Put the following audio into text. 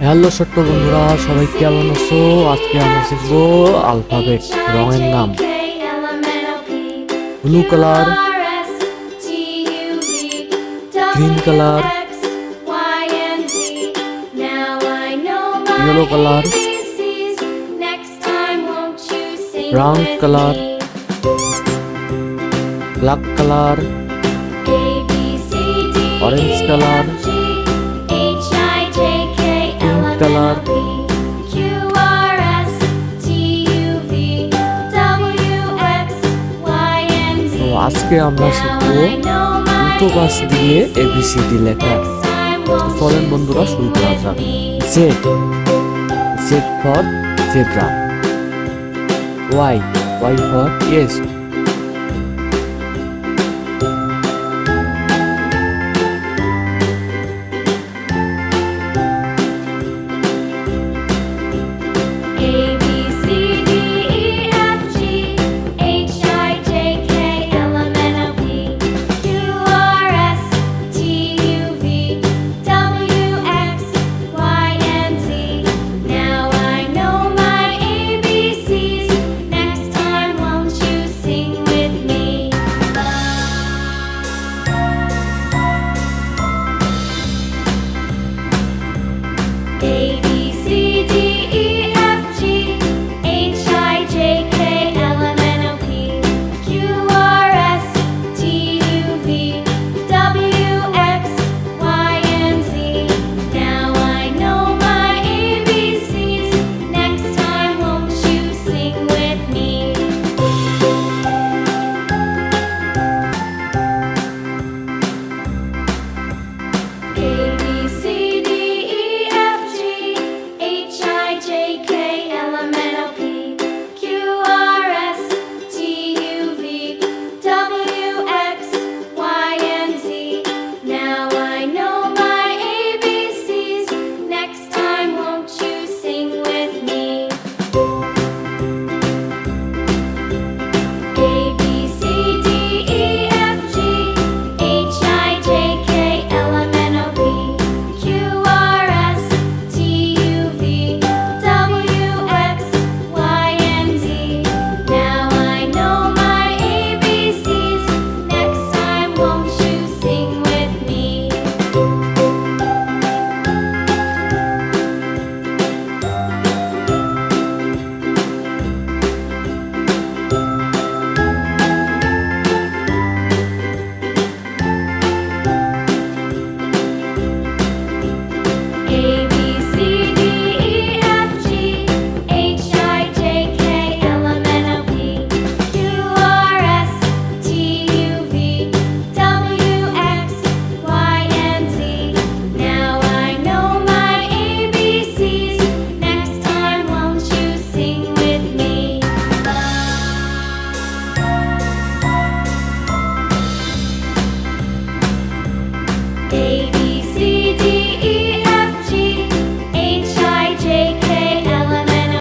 Hello ছোট্ট বন্ধুরা, সবাই কেমন আছো? আজকে আমরা শিখবো আলফাবেট রঙের নাম। Blue colour, green colour, yellow colour, brown colour, black colour, orange colour, colour. তো আজকে আমরা শিখবো উল্টো পাশ দিয়ে এবিসিডি লেখা। চলেন বন্ধুরা শুরু করা যাক। Z, Z for zebra. Y, Y for yeast.